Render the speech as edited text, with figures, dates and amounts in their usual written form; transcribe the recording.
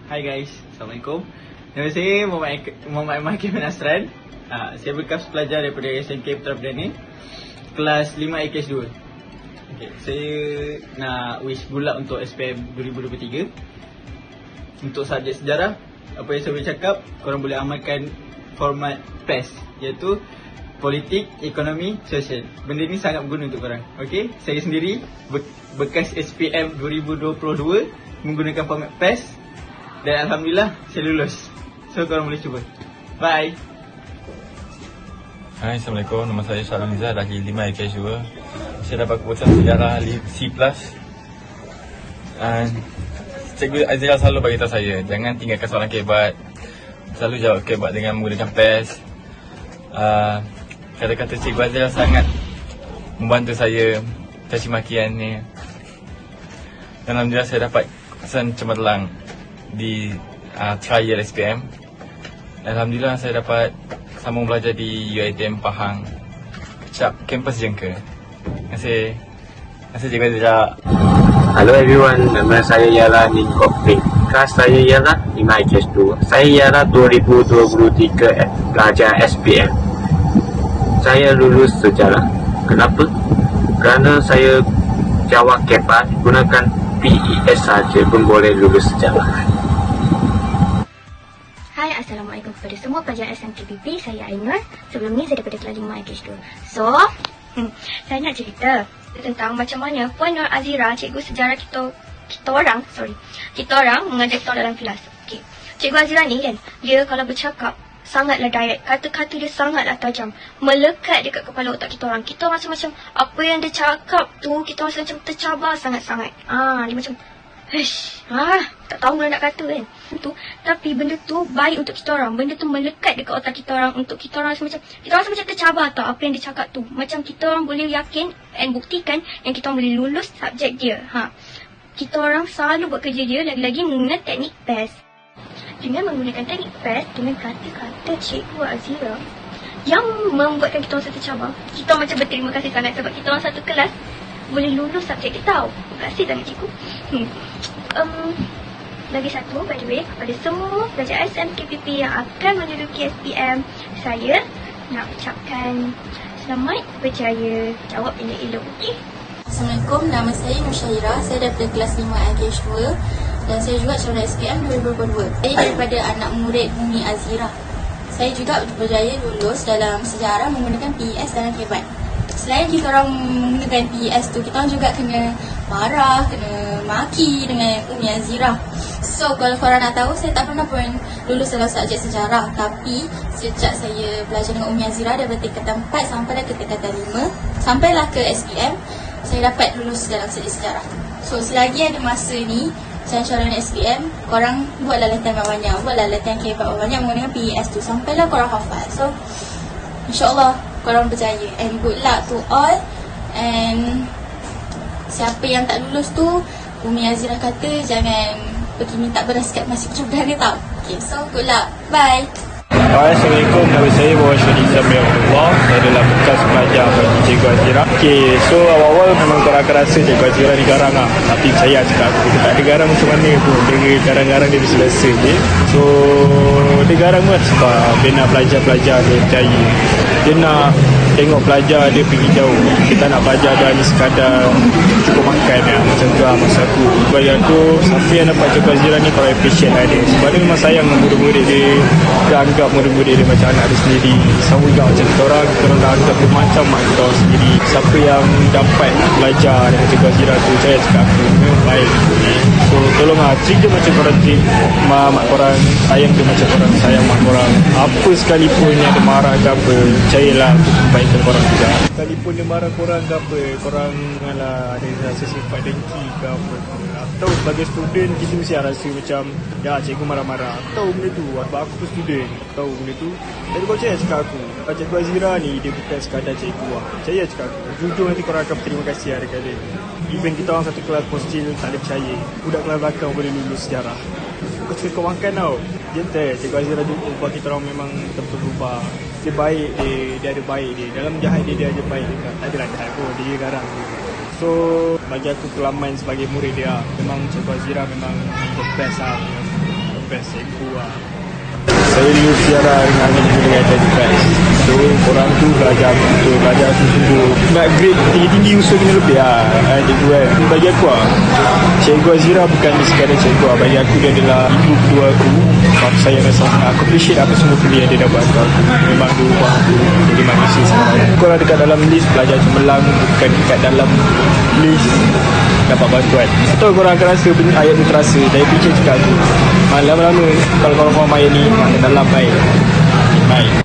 Hai guys, Assalamualaikum. Nama saya Muhammad Mahki bin Asran. Saya bekas pelajar daripada SMK Putra Perdana, kelas 5 AKS 2. Okay, saya nak wish good luck untuk SPM 2023. Untuk subjek sejarah, apa yang saya boleh cakap, korang boleh amalkan format PES, iaitu politik, ekonomi, sosial. Benda ni sangat berguna untuk korang. Okay, saya sendiri bekas SPM 2022 menggunakan format PES. Dan Alhamdulillah saya lulus. So korang boleh cuba. Bye. Hai, Assalamualaikum. Nama saya Syarul Liza dari 5 AKS 2. Saya dapat keputusan sejarah C+. Cikgu Azira selalu bagi tahu saya, jangan tinggalkan soalan kebat. Selalu jawab kebat dengan menggunakan PES. Kata-kata Cikgu Azira sangat membantu saya caci makian ni. Dan Alhamdulillah saya dapat keputusan cemerlang di trial SPM. Alhamdulillah saya dapat sambung belajar di UiTM Pahang, kampus Jengka. Terima kasih. Terima kasih Cikgu Azira. Hello everyone, nama saya ialah Nico Pink. Kelas saya ialah 5 AKS 2. Saya ialah 2023 pelajar SPM. Saya lulus sejarah. Kenapa? Kerana saya jawab kebat gunakan PES saja pun boleh lulus sejarah. Hai, Assalamualaikum kepada semua pelajar SMKPP. Saya Ainur. Sebelum ni saya daripada kelas 5 AKS 2. So, saya nak cerita tentang macam mana Puan Nur Azira, cikgu sejarah kita orang mengajar kita dalam kelas. Okay. Cikgu Azira ni kan, dia kalau bercakap sangatlah direct. Kata-kata dia sangatlah tajam, melekat dekat kepala otak kita orang. Kita rasa macam apa yang dia cakap tu, kita rasa macam tercabar sangat-sangat. Dia macam tak tahu nak kata kan tu, tapi benda tu baik untuk kita orang. Benda tu melekat dekat otak kita orang, untuk kita orang rasa macam tercabar tau apa yang dia cakap tu. Macam kita orang boleh yakin and buktikan yang kita orang boleh lulus subjek dia. Kita orang selalu buat kerja dia, lagi-lagi menggunakan teknik PES. Dengan menggunakan teknik PES, dengan kata-kata Cikgu Azira yang membuatkan kita orang tercabar, kita macam berterima kasih sangat sebab kita orang satu kelas boleh lulus subjek dia tau. Terima kasih sangat cikgu. Lagi satu, by the way, kepada semua pelajar SMKPP yang akan menduduki SPM, saya nak ucapkan selamat berjaya jawab elok-elok. Okay? Assalamualaikum, nama saya Musyairah. Saya daripada kelas 5 AKS 2 dan saya juga calon SPM 2022. Saya daripada anak murid Umi Azira. Saya juga berjaya lulus dalam sejarah menggunakan PES dan kebat. Selain kita orang menggunakan PES tu, kita orang juga kena marah, kena maki dengan Umi Azira. So kalau korang nak tahu, saya tak pernah pun lulus dalam subjek sejarah. Tapi sejak saya belajar dengan Umi Azira daripada tingkatan 4 sampailah ke tingkatan 5, sampailah ke SPM, saya dapat lulus dalam subjek sejarah. So selagi ada masa ni, saya calon SPM, korang buatlah latihan banyak-banyak, buatlah latihan kebat banyak menggunakan PES tu, sampailah korang hafal. So InsyaAllah korang berjaya, and good luck to all. And siapa yang tak lulus tu, Umi Azira kata jangan pergi minta beras kat masjid Jordan ni tau. Okay, so good luck, bye. Assalamualaikum, nama saya Muhammad Syahid Zamir Allah. Saya adalah bekas pelajar bagi Cikgu Azira. Okay, so awal-awal memang korang akan rasa Cikgu Azira ni garang lah. Tapi saya cakap aku, dia tak ada garang macam mana pun. Dia garang-garang dia selesa je. So, dia garang lah sebab dia nak pelajar-pelajar dia percaya. Dia nak tengok pelajar dia pergi jauh. Kita nak pelajar dia hanya sekadar cukup makan lah. Macam tu lah masa aku. Sebab yang tu, siapa yang dapat Cikgu Azira ni korang appreciate lah dia. Sebab dia memang sayang dengan murid-murid dia. Dia anggap murid-murid dia macam anak dia sendiri. Sama juga macam kita orang dah anggap dia macam mak kita orang sendiri. Siapa yang dapat belajar dengan Cikgu Azira tu, saya cakap aku memang baik. So tolonglah treat dia macam korang treat mak korang, sayang dia macam korang sayang mak korang. Apa sekalipun yang dia marah ke apa, percayalah untuk kebaikan korang juga. Sekalipun dia marah korang ke apa, korang janganlah ada rasa sifat dengki ke apa. Atau sebagai student kita mesti rasa macam ya cikgu marah-marah. Tahu benda tu, sebab aku pun student, tahu benda tu. Jadi kau percaya cakap aku, Cikgu Azira ni dia bukan sekadar cikgu lah. Percaya cakap aku, jujur nanti korang akan berterima kasih hari kali. Even kita orang satu kelas pun still tak boleh percaya budak kelas belakang boleh lulus sejarah. Kau cakap kau makan tau. Gentle, Cikgu Azira juga buat kita orang memang betul-betul berubah. Dia baik dia ada baik dia. Dalam jahat dia ada baik dia. Tak adalah jahat pun, dia garang dia. So bagi aku kelaman sebagai murid dia, memang Cikgu Azira memang the best lah. best cikgu lah. Saya dulu sejarah dengan dekat so korang tu belajar betul, belajar sungguh-sungguh. Nak grade tinggi-tinggi usul kena lebih lah cikgu kan. Bagi aku lah, Cikgu Azira bukan sekadar cikgu lah. Bagi aku dia adalah ibu kedua aku. Sebab saya rasa aku appreciate apa semua benda yang dia dah buat untuk aku. Memang dia ubah aku jadi manusia sekarang. Korang dekat dalam list pelajar cemerlang, bukan dekat dalam list dapat bantuan. Atau korang akan rasa ayat tu terasa. Dari teacher cakap aku, lama-lama kalau korang faham ayat ni, dalam baik.